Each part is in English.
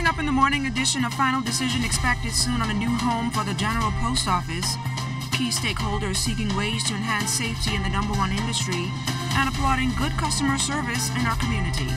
Coming up in the morning edition, a final decision expected soon on a new home for the General Post Office. Key stakeholders seeking ways to enhance safety in the #1 industry and applauding good customer service in our community.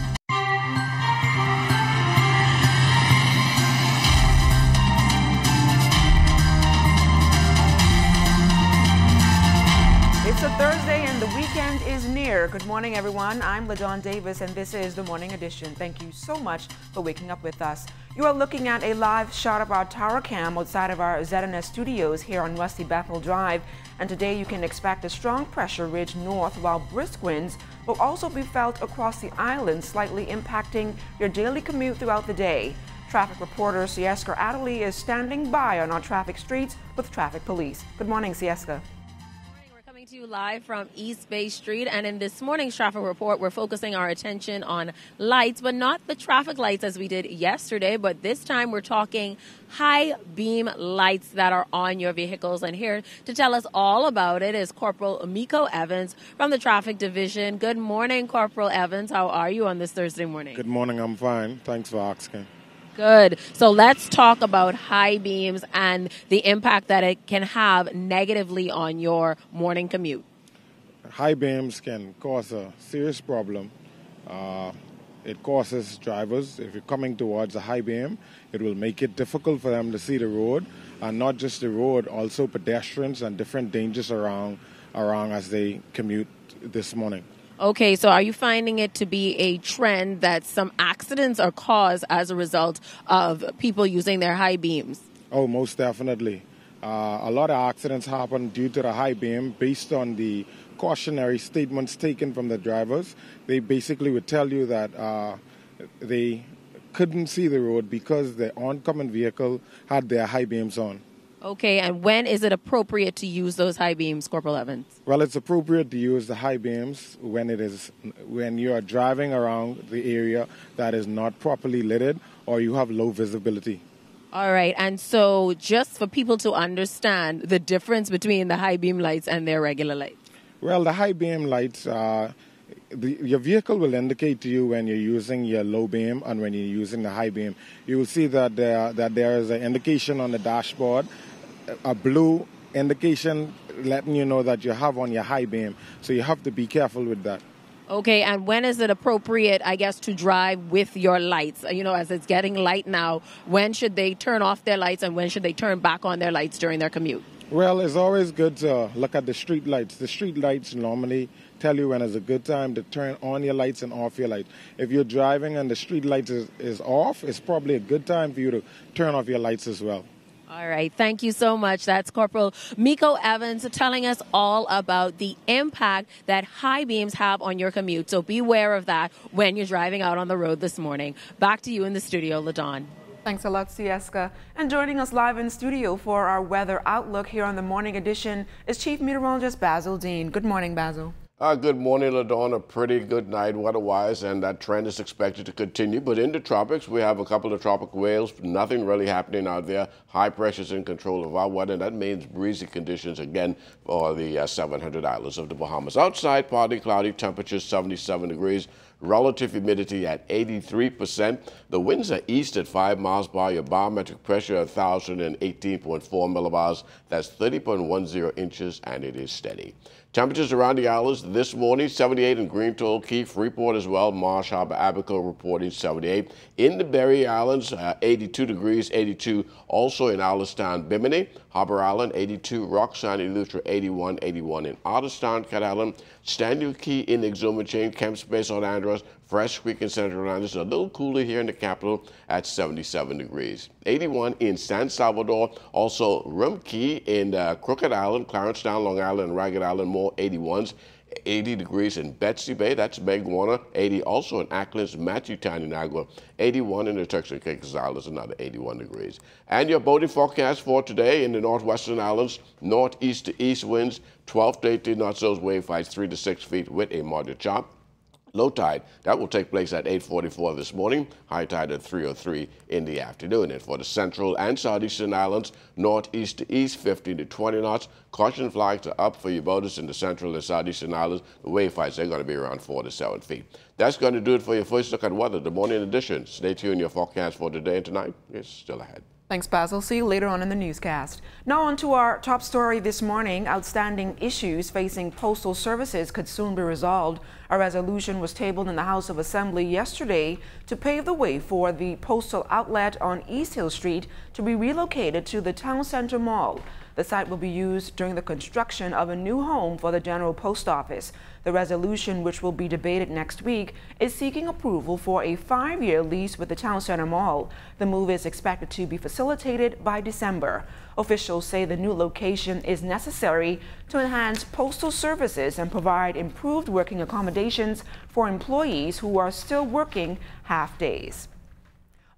It's a Thursday and the weekend is near. Good morning, everyone. I'm LaDawn Davis, and this is the Morning Edition. Thank you so much for waking up with us. You are looking at a live shot of our tower cam outside of our ZNS studios here on Westy Bethel Drive. And today you can expect a strong pressure ridge north, while brisk winds will also be felt across the island, slightly impacting your daily commute throughout the day. Traffic reporter Sieska Adderley is standing by on our traffic streets with traffic police. Good morning, Sieska. To you live from East Bay Street, and in this morning's traffic report we're focusing our attention on lights, but not the traffic lights as we did yesterday, but this time we're talking high beam lights that are on your vehicles. And here to tell us all about it is Corporal Miko Evans from the Traffic Division. Good morning, Corporal Evans. How are you on this Thursday morning? Good morning. I'm fine. Thanks for asking. Good. So let's talk about high beams and the impact that it can have negatively on your morning commute. High beams can cause a serious problem. It causes drivers, if you're coming towards a high beam, it will make it difficult for them to see the road, and not just the road, also pedestrians and different dangers around as they commute this morning. Okay, so are you finding it to be a trend that some accidents are caused as a result of people using their high beams? Oh, most definitely. A lot of accidents happen due to the high beam based on the cautionary statements taken from the drivers. They basically would tell you that they couldn't see the road because the oncoming vehicle had their high beams on. Okay, and when is it appropriate to use those high beams, Corporal Evans? Well, it's appropriate to use the high beams when you are driving around the area that is not properly lit or you have low visibility. All right, and so just for people to understand the difference between the high beam lights and their regular lights. Well, the high beam lights, your vehicle will indicate to you when you're using your low beam and when you're using the high beam. You will see that there is an indication on the dashboard, a blue indication letting you know that you have on your high beam. So you have to be careful with that. Okay, and when is it appropriate, I guess, to drive with your lights? You know, as it's getting light now, when should they turn off their lights and when should they turn back on their lights during their commute? Well, it's always good to look at the street lights. The street lights normally tell you when it's a good time to turn on your lights and off your lights. If you're driving and the street lights is off, it's probably a good time for you to turn off your lights as well. All right. Thank you so much. That's Corporal Miko Evans telling us all about the impact that high beams have on your commute. So be aware of that when you're driving out on the road this morning. Back to you in the studio, LaDawn. Thanks a lot, Sieska. And joining us live in studio for our weather outlook here on the Morning Edition is Chief Meteorologist Basil Dean. Good morning, Basil. Good morning, LaDawn. A pretty good night weather-wise, and that trend is expected to continue. But in the tropics, we have a couple of tropical waves. Nothing really happening out there. High pressure's in control of our weather, and that means breezy conditions again for the 700 islands of the Bahamas. Outside, partly cloudy, temperatures 77 degrees. Relative humidity at 83%. The winds are east at 5 miles per hour. Your barometric pressure at 1,018.4 millibars. That's 30.10 inches, and it is steady. Temperatures around the islands this morning, 78 in Greentoll, Key, Freeport as well. Marsh Harbor, Abaco reporting 78. In the Berry Islands, 82 degrees, 82 also in Alistown, Bimini. Harbor Island, 82. Roxanne, Eleuthera, 81, 81 in Otterstown, Cat Island. Stanley Key in Exuma Chain, Kemp Space on Andros, Fresh Creek in Central Islands. A little cooler here in the capital at 77 degrees. 81 in San Salvador. Also Rum Key in Crooked Island, Clarencetown, Long Island, and Ragged Island, more 81s. 80 degrees in Betsy Bay, that's Meg Warner. 80 also in Acklands, Matthewtown in Agua. 81 in the Turks and Caicos Islands, another 81 degrees. And your boating forecast for today in the northwestern islands, northeast to east winds, 12 to 18 knots, those wave heights 3 to 6 feet with a moderate chop. low tide. That will take place at 8:44 this morning, high tide at 3:03 in the afternoon. And for the central and southeastern islands, northeast to east, 15 to 20 knots. Caution flags are up for your boaters in the central and southeastern islands. The wave heights are going to be around 4 to 7 feet. That's going to do it for your first look at weather, the morning edition. Stay tuned. Your forecast for today and tonight is still ahead. Thanks, Basil. See you later on in the newscast. Now on to our top story this morning. Outstanding issues facing postal services could soon be resolved. A resolution was tabled in the House of Assembly yesterday to pave the way for the postal outlet on East Hill Street to be relocated to the Town Center Mall. The site will be used during the construction of a new home for the General Post Office. The resolution, which will be debated next week, is seeking approval for a 5-year lease with the Town Center Mall. The move is expected to be facilitated by December. Officials say the new location is necessary to enhance postal services and provide improved working accommodations for employees who are still working half days.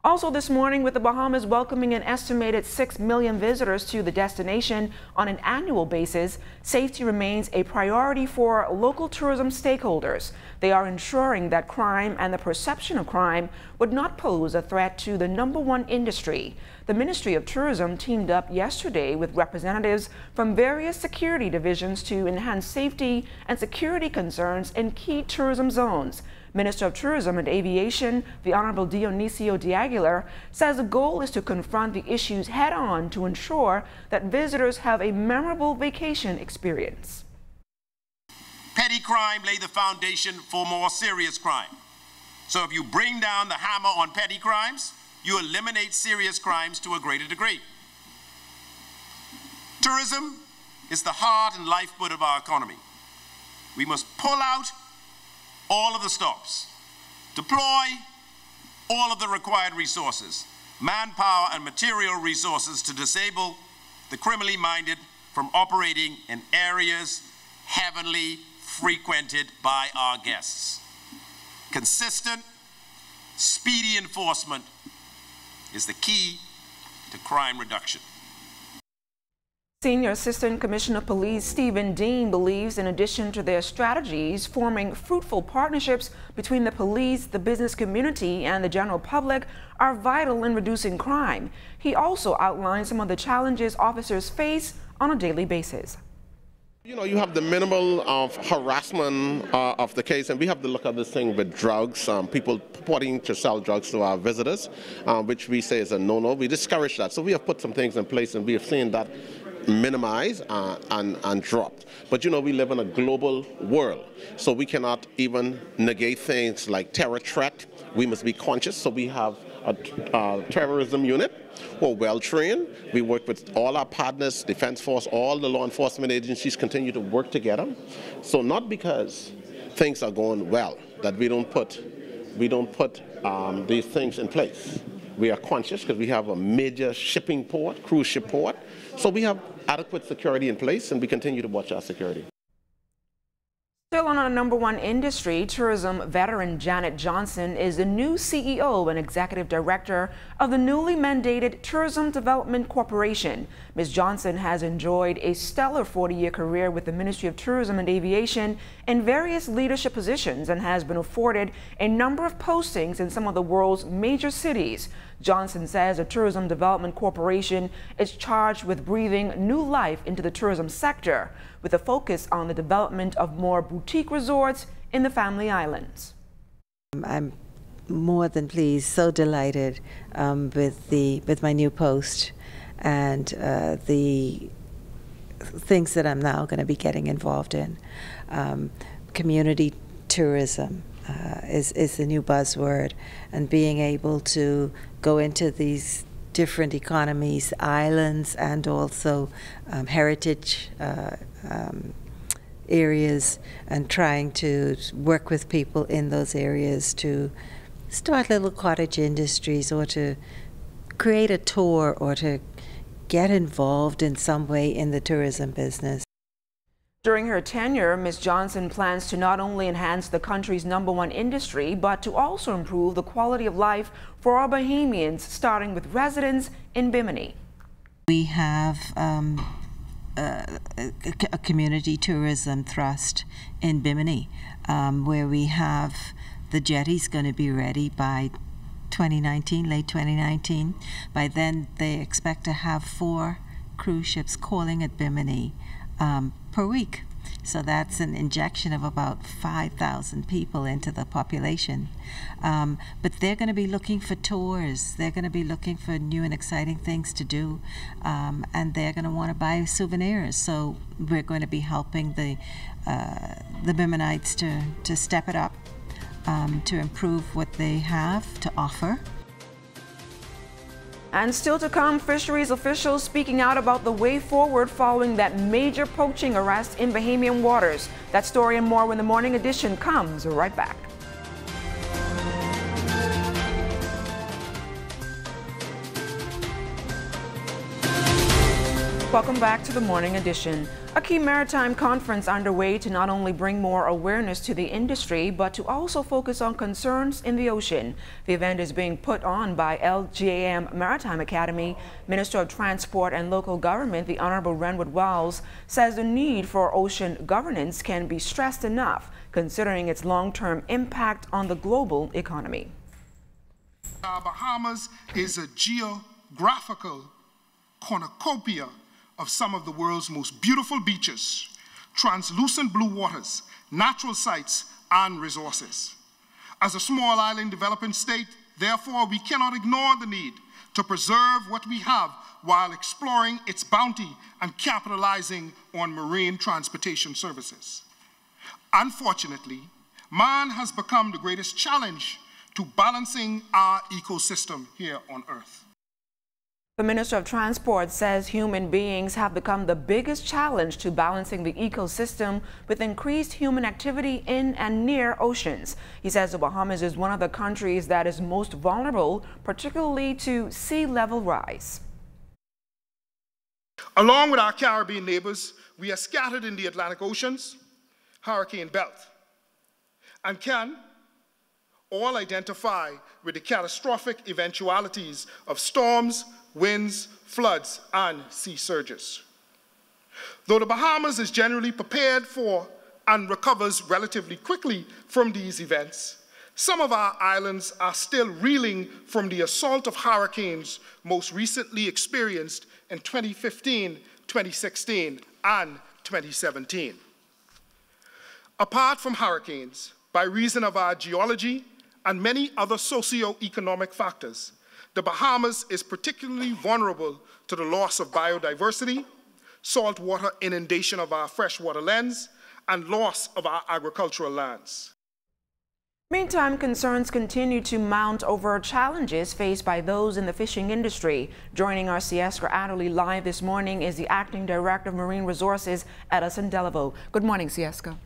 Also this morning, with the Bahamas welcoming an estimated 6 million visitors to the destination on an annual basis, safety remains a priority for local tourism stakeholders. They are ensuring that crime and the perception of crime would not pose a threat to the #1 industry. The Ministry of Tourism teamed up yesterday with representatives from various security divisions to enhance safety and security concerns in key tourism zones. Minister of Tourism and Aviation, the Honorable Dionisio de Aguilar, says the goal is to confront the issues head-on to ensure that visitors have a memorable vacation experience. Petty crime lay the foundation for more serious crime. So if you bring down the hammer on petty crimes, you eliminate serious crimes to a greater degree. Tourism is the heart and lifeblood of our economy. We must pull out all of the stops, deploy all of the required resources, manpower and material resources to disable the criminally minded from operating in areas heavily frequented by our guests. Consistent, speedy enforcement is the key to crime reduction. Senior Assistant Commissioner of Police Stephen Dean believes, in addition to their strategies, forming fruitful partnerships between the police, the business community, and the general public are vital in reducing crime. He also outlined some of the challenges officers face on a daily basis. You know, you have the minimal of harassment of the case, and we have to look at this thing with drugs, people purporting to sell drugs to our visitors, which we say is a no-no. We discourage that. So we have put some things in place, and we have seen that minimized and dropped. But you know, we live in a global world, so we cannot even negate things like terror threat. We must be conscious, so we have a terrorism unit who are well trained. We work with all our partners, Defense Force, all the law enforcement agencies continue to work together. So not because things are going well that we don't put these things in place. We are conscious because we have a major shipping port, cruise ship port. So we have adequate security in place, and we continue to watch our security. Still on our #1 industry, tourism veteran Janet Johnson is the new CEO and executive director of the newly mandated Tourism Development Corporation. Ms. Johnson has enjoyed a stellar 40-year career with the Ministry of Tourism and Aviation in various leadership positions and has been afforded a number of postings in some of the world's major cities. Johnson says the Tourism Development Corporation is charged with breathing new life into the tourism sector, with a focus on the development of more boutique resorts in the Family Islands. I'm more than pleased, so delighted with my new post and the things that I'm now going to be getting involved in. Community tourism is the new buzzword, and being able to go into these different economies, islands, and also heritage areas, and trying to work with people in those areas to start little cottage industries, or to create a tour, or to get involved in some way in the tourism business. During her tenure, Ms. Johnson plans to not only enhance the country's #1 industry, but to also improve the quality of life for our Bahamians, starting with residents in Bimini. We have a community tourism thrust in Bimini, where we have the jetty's going to be ready by 2019, late 2019. By then, they expect to have 4 cruise ships calling at Bimini per week. So that's an injection of about 5,000 people into the population. But they're going to be looking for tours. They're going to be looking for new and exciting things to do. And they're going to want to buy souvenirs. So we're going to be helping the Biminites to step it up, to improve what they have to offer. And still to come, fisheries officials speaking out about the way forward following that major poaching arrest in Bahamian waters. That story and more when the morning edition comes right back. Welcome back to the Morning Edition. A key maritime conference underway to not only bring more awareness to the industry, but to also focus on concerns in the ocean. The event is being put on by LGAM Maritime Academy. Minister of Transport and Local Government, the Honorable Renwood Wells, says the need for ocean governance can be stressed enough, considering its long-term impact on the global economy. Bahamas is a geographical cornucopia of some of the world's most beautiful beaches, translucent blue waters, natural sites, and resources. As a small island developing state, therefore, we cannot ignore the need to preserve what we have while exploring its bounty and capitalizing on marine transportation services. Unfortunately, man has become the greatest challenge to balancing our ecosystem here on Earth. The Minister of Transport says human beings have become the biggest challenge to balancing the ecosystem with increased human activity in and near oceans. He says the Bahamas is one of the countries that is most vulnerable, particularly to sea level rise. Along with our Caribbean neighbors, we are scattered in the Atlantic Ocean's hurricane belt and can all identify with the catastrophic eventualities of storms, winds, floods, and sea surges. Though the Bahamas is generally prepared for and recovers relatively quickly from these events, some of our islands are still reeling from the assault of hurricanes most recently experienced in 2015, 2016, and 2017. Apart from hurricanes, by reason of our geology and many other socio-economic factors, the Bahamas is particularly vulnerable to the loss of biodiversity, saltwater inundation of our freshwater lands, and loss of our agricultural lands. Meantime, concerns continue to mount over challenges faced by those in the fishing industry. Joining our Sieska Adderley live this morning is the Acting Director of Marine Resources, Edison Delaveau. Good morning, Sieska.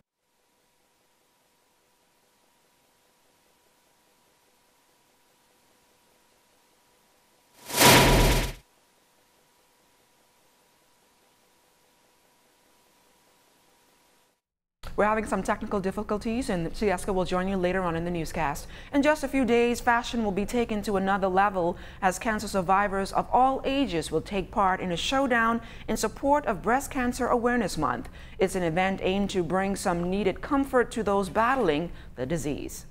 We're having some technical difficulties, and Sieska will join you later on in the newscast. In just a few days, fashion will be taken to another level as cancer survivors of all ages will take part in a showdown in support of Breast Cancer Awareness Month. It's an event aimed to bring some needed comfort to those battling the disease.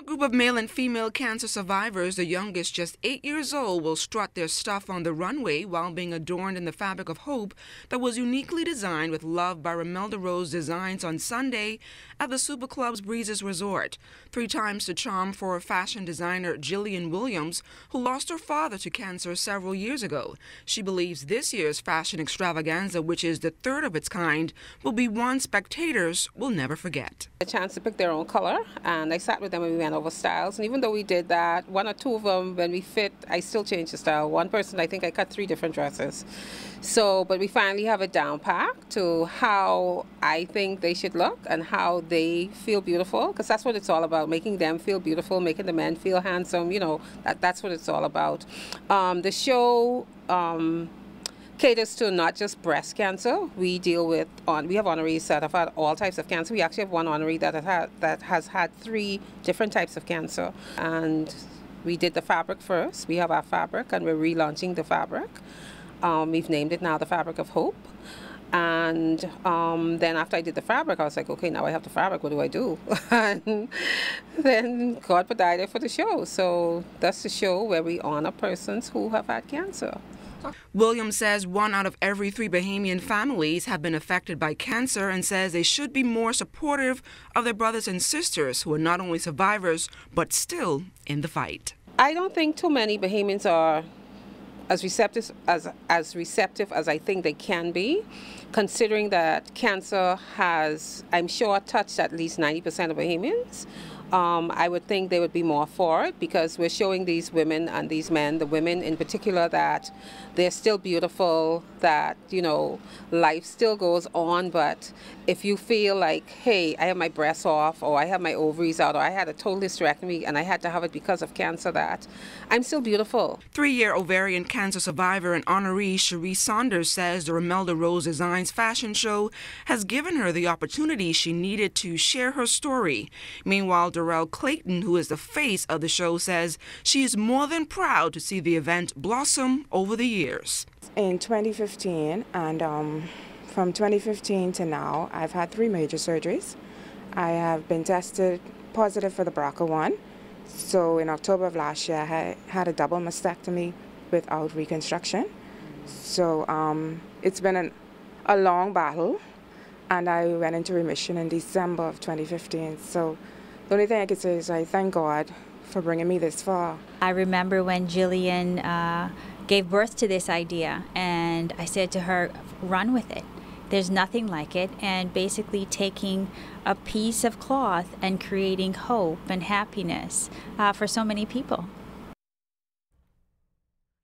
A group of male and female cancer survivors, the youngest just 8 years old, will strut their stuff on the runway while being adorned in the fabric of hope that was uniquely designed with love by Romelda Rose Designs on Sunday at the Super Club's Breezes Resort. 3 times the charm for fashion designer Jillian Williams, who lost her father to cancer several years ago. She believes this year's fashion extravaganza, which is the 3rd of its kind, will be one spectators will never forget. A chance to pick their own color, and I sat with them and we went over styles, and even though we did that, 1 or 2 of them, when we fit, I still changed the style. One person, I think I cut 3 different dresses. So, but we finally have it down pat to how I think they should look and how they feel beautiful, because that's what it's all about, making them feel beautiful, making the men feel handsome, you know, that's what it's all about. The show caters to not just breast cancer. We deal with, we have honorees that have had all types of cancer. We actually have one honoree that has had 3 different types of cancer. And we did the fabric first. We have our fabric and we're relaunching the fabric. We've named it now the Fabric of Hope. And then after I did the fabric, I was like, okay, now I have the fabric. What do I do? And then God provided for the show. So that's the show where we honor persons who have had cancer. Williams says 1 out of every 3 Bahamian families have been affected by cancer and says they should be more supportive of their brothers and sisters who are not only survivors but still in the fight. I don't think too many Bahamians are as receptive as I think they can be, considering that cancer has, I'm sure, touched at least 90% of Bahamians. I would think they would be more for it because we're showing these women and these men, the women in particular, that they're still beautiful, that, you know, life still goes on. But if you feel like, hey, I have my breasts off, or I have my ovaries out, or I had a total hysterectomy and I had to have it because of cancer, that I'm still beautiful. 3-year ovarian cancer survivor and honoree Cherie Saunders says the Romelda Rose Designs fashion show has given her the opportunity she needed to share her story. Meanwhile, Darrell Clayton, who is the face of the show, says she is more than proud to see the event blossom over the years. In 2015, and from 2015 to now, I've had 3 major surgeries. I have been tested positive for the BRCA1. So in October of last year, I had a double mastectomy without reconstruction. So it's been a long battle, and I went into remission in December of 2015. So the only thing I could say is I thank God for bringing me this far. I remember when Jillian gave birth to this idea, and I said to her, run with it. There's nothing like it, and basically taking a piece of cloth and creating hope and happiness for so many people.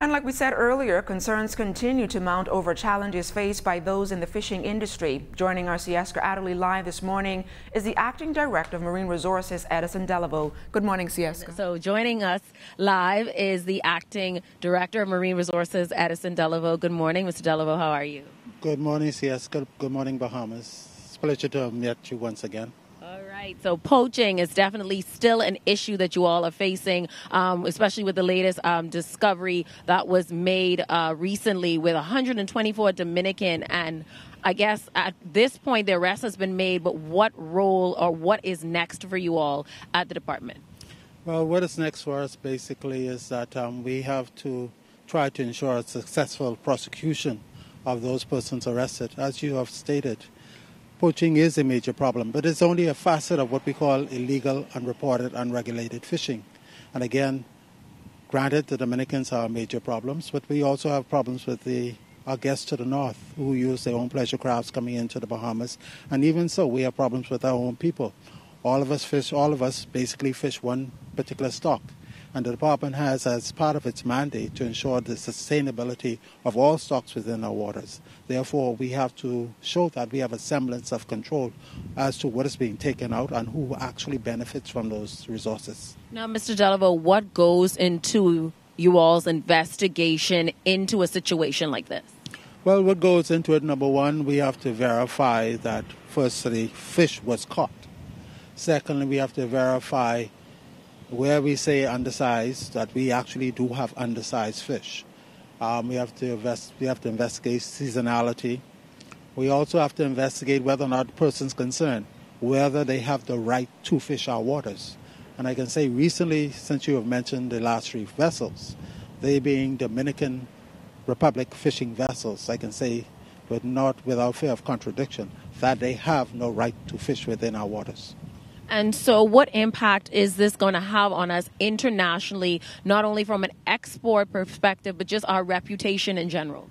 And like we said earlier, concerns continue to mount over challenges faced by those in the fishing industry. Joining our Sieska Adderley live this morning is the Acting Director of Marine Resources, Edison Delaveau. Good morning, Sieska. So joining us live is the Acting Director of Marine Resources, Edison Delaveau. Good morning, Mr. Delaveau. How are you? Good morning, Sieska. Good morning, Bahamas. It's a pleasure to have met you once again. All right. So poaching is definitely still an issue that you all are facing, especially with the latest discovery that was made recently with 124 Dominican. And I guess at this point, the arrest has been made. But what role or what is next for you all at the department? Well, what is next for us basically is that we have to try to ensure a successful prosecution of those persons arrested. As you have stated, poaching is a major problem, but it's only a facet of what we call illegal, unreported, unregulated fishing. And again, granted, the Dominicans are major problems, but we also have problems with our guests to the north who use their own pleasure crafts coming into the Bahamas. And even so, we have problems with our own people. All of us basically fish one particular stock. And the department has, as part of its mandate, to ensure the sustainability of all stocks within our waters. Therefore, we have to show that we have a semblance of control as to what is being taken out and who actually benefits from those resources. Now, Mr. Delaveau, what goes into you all's investigation into a situation like this? Well, what goes into it, number one, we have to verify that, firstly, fish was caught. Secondly, we have to verify where we say undersized, that we actually do have undersized fish. We have to investigate seasonality. We also have to investigate whether or not the person's concerned, whether they have the right to fish our waters. And I can say recently, since you have mentioned the last 3 vessels, they being Dominican Republic fishing vessels, I can say, but not without fear of contradiction, that they have no right to fish within our waters. And so what impact is this going to have on us internationally, not only from an export perspective, but just our reputation in general?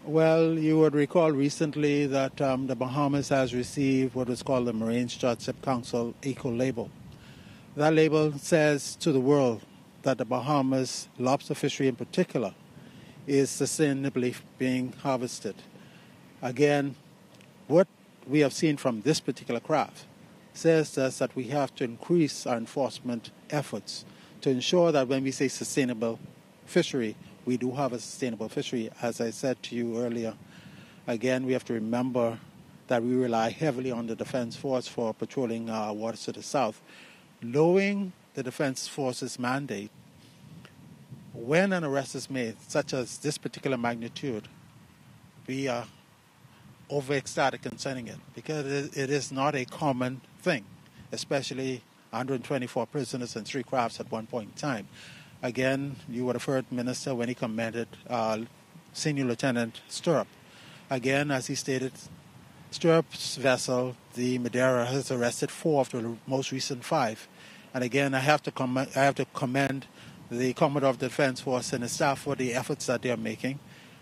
Well, you would recall recently that the Bahamas has received what is called the Marine Stewardship Council Eco-Label. That label says to the world that the Bahamas lobster fishery in particular is sustainably being harvested. Again, what we have seen from this particular craft says to us that we have to increase our enforcement efforts to ensure that when we say sustainable fishery, we do have a sustainable fishery. As I said to you earlier, again, we have to remember that we rely heavily on the Defense Force for patrolling our waters to the south. Knowing the Defense Force's mandate, when an arrest is made, such as this particular magnitude, we are overexcited concerning it because it is not a common thing, especially 124 prisoners and 3 crafts at one point in time. Again, you would have heard Minister when he commended Senior Lieutenant Stirrup. Again, as he stated, Stirrup's vessel, the Madeira, has arrested 4 of the most recent 5. And again, I have to commend the Commodore of the Defense Force and his staff for the efforts that they are making.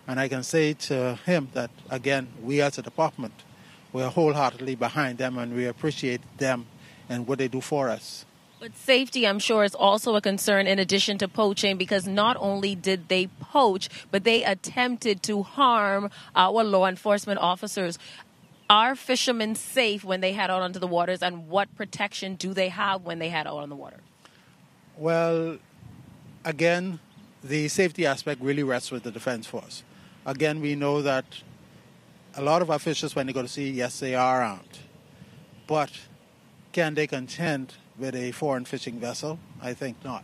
And I can say to him that, again, we as a department, we are wholeheartedly behind them and we appreciate them and what they do for us. But safety, I'm sure, is also a concern in addition to poaching, because not only did they poach, but they attempted to harm our law enforcement officers. Are fishermen safe when they head out onto the waters, and what protection do they have when they head out on the water? Well, again, the safety aspect really rests with the Defense Force. Again, we know that a lot of our fishers, when they go to sea, yes, they are armed. But can they contend with a foreign fishing vessel? I think not.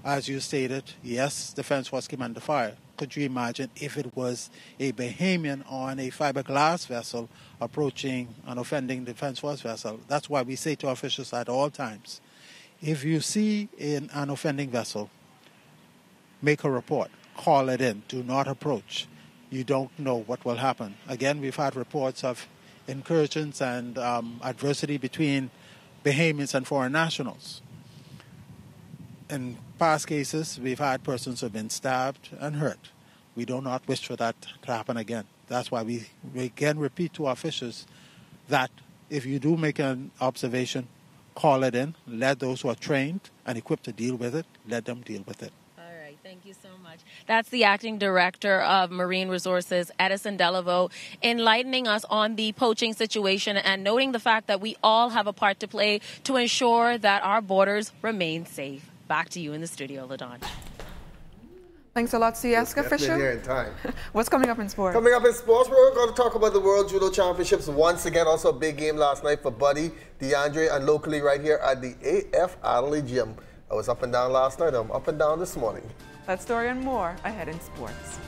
As you stated, yes, Defense Force came under fire. Could you imagine if it was a Bahamian on a fiberglass vessel approaching an offending Defense Force vessel? That's why we say to our fishers at all times, if you see an offending vessel, make a report. Call it in. Do not approach. You don't know what will happen. Again, we've had reports of incursions and adversity between Bahamians and foreign nationals. In past cases, we've had persons who have been stabbed and hurt. We do not wish for that to happen again. That's why we again repeat to our fishers that if you do make an observation, call it in. Let those who are trained and equipped to deal with it, let them deal with it. Thank you so much. That's the Acting Director of Marine Resources, Edison Delaveau, enlightening us on the poaching situation and noting the fact that we all have a part to play to ensure that our borders remain safe. Back to you in the studio, LaDon. Thanks a lot, Sieska Fisher. Here in time. What's coming up in sports? Coming up in sports, we're going to talk about the World Judo Championships once again. Also a big game last night for Buddy, DeAndre, and locally right here at the AF Adelaide Gym. I was up and down last night. I'm up and down this morning. That story and more ahead in sports.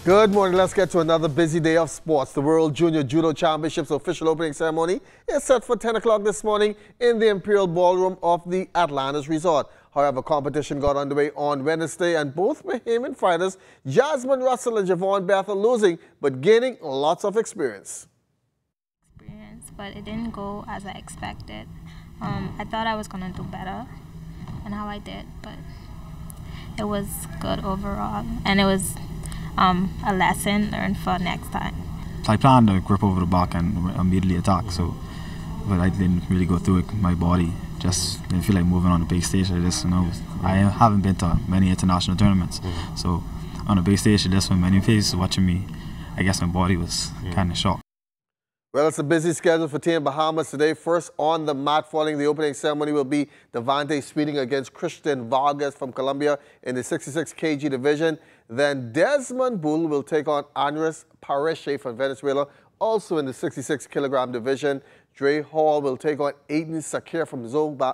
Good morning. Let's get to another busy day of sports. The World Junior Judo Championships official opening ceremony is set for 10 o'clock this morning in the Imperial Ballroom of the Atlantis Resort. However, competition got underway on Wednesday, and both Bahamian fighters, Jasmine Russell and Javon Beth, are losing, but gaining lots of experience. But it didn't go as I expected. I thought I was going to do better than how I did, but it was good overall. And it was a lesson learned for next time. I planned to grip over the back and immediately attack, but I didn't really go through it. My body just didn't feel like moving on the big stage like this. I haven't been to many international tournaments, so on the big stage like this, when many faces watching me, I guess my body was kind of shocked. Well, it's a busy schedule for Team Bahamas today. First on the mat following the opening ceremony will be Devante Speeding against Christian Vargas from Colombia in the 66 kg division. Then Desmond Bull will take on Andres Pareche from Venezuela, also in the 66 kilogram division. Dre Hall will take on Aiden Sakir from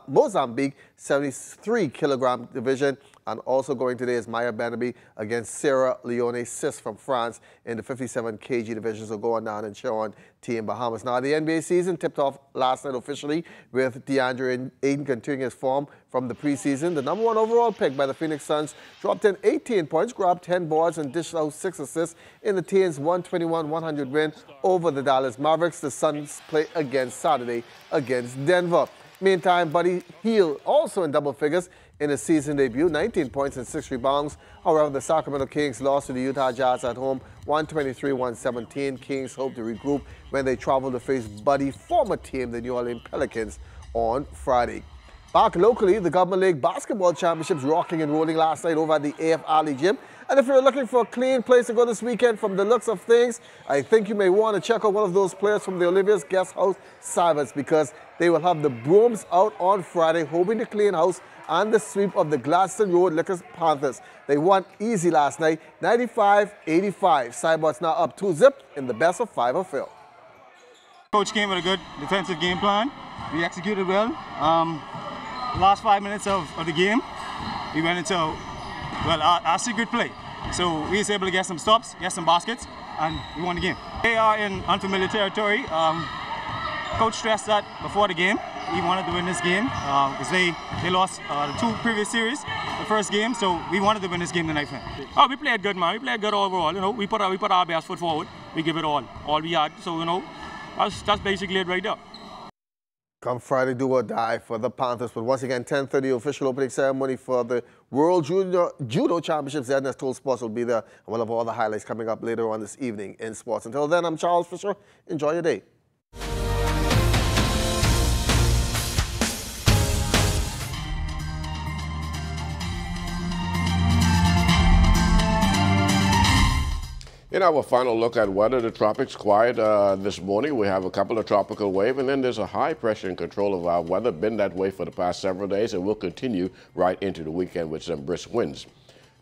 Mozambique, 73 kilogram division. And also going today is Maya Benaby against Sierra Leone Sis from France in the 57 kg division. So going down and cheer on Team Bahamas. Now the NBA season tipped off last night officially with DeAndre and Aiden continuing his form from the preseason. The #1 overall pick by the Phoenix Suns dropped in 18 points, grabbed 10 boards and dished out 6 assists in the team's 121-100 win over the Dallas Mavericks. The Suns play again Saturday against Denver. Meantime, Buddy Hield also in double figures in his season debut, 19 points and 6 rebounds. However, the Sacramento Kings lost to the Utah Jazz at home, 123-117. Kings hope to regroup when they travel to face Buddy's former team, the New Orleans Pelicans, on Friday. Back locally, the Government League Basketball Championships rocking and rolling last night over at the AF Ali Gym. And if you're looking for a clean place to go this weekend from the looks of things, I think you may want to check out one of those players from the Olivia's Guest House, Cybers, because they will have the brooms out on Friday, hoping to clean house and the sweep of the Gladstone Road Liquors Panthers. They won easy last night, 95-85. Cybers now up 2-0 in the best of 5 affair. Coach came with a good defensive game plan. We executed well. Last 5 minutes of the game, we went into, well, our secret play. So we was able to get some stops, get some baskets, and we won the game. They are in unfamiliar territory. Coach stressed that before the game. He wanted to win this game because they lost the 2 previous series, the first game, so we wanted to win this game tonight. Oh, we played good, man. We played good overall. You know, we put our best foot forward. We give it all we had. So you know, that's basically it right there. Come Friday, do or die for the Panthers. But once again, 10:30 official opening ceremony for the World Judo Championships. Ernest Toll Sports will be there. And we'll have all the highlights coming up later on this evening in sports. Until then, I'm Charles Fisher. Enjoy your day. In our final look at weather, the tropics quiet this morning. We have a couple of tropical waves, and then there's a high pressure in control of our weather. Been that way for the past several days, and will continue right into the weekend with some brisk winds.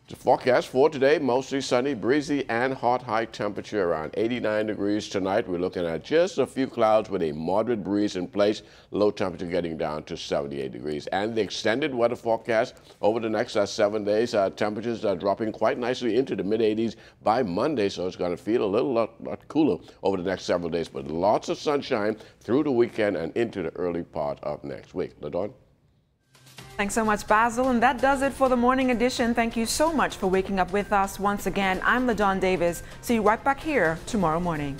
The forecast for today, mostly sunny, breezy, and hot. High temperature around 89 degrees tonight. We're looking at just a few clouds with a moderate breeze in place. Low temperature getting down to 78 degrees. And the extended weather forecast over the next 7 days, temperatures are dropping quite nicely into the mid-80s by Monday, so it's going to feel a lot cooler over the next several days. But lots of sunshine through the weekend and into the early part of next week. LaDawn? Thanks so much, Basil. And that does it for the morning edition. Thank you so much for waking up with us once again. I'm LaDawn Davis. See you right back here tomorrow morning.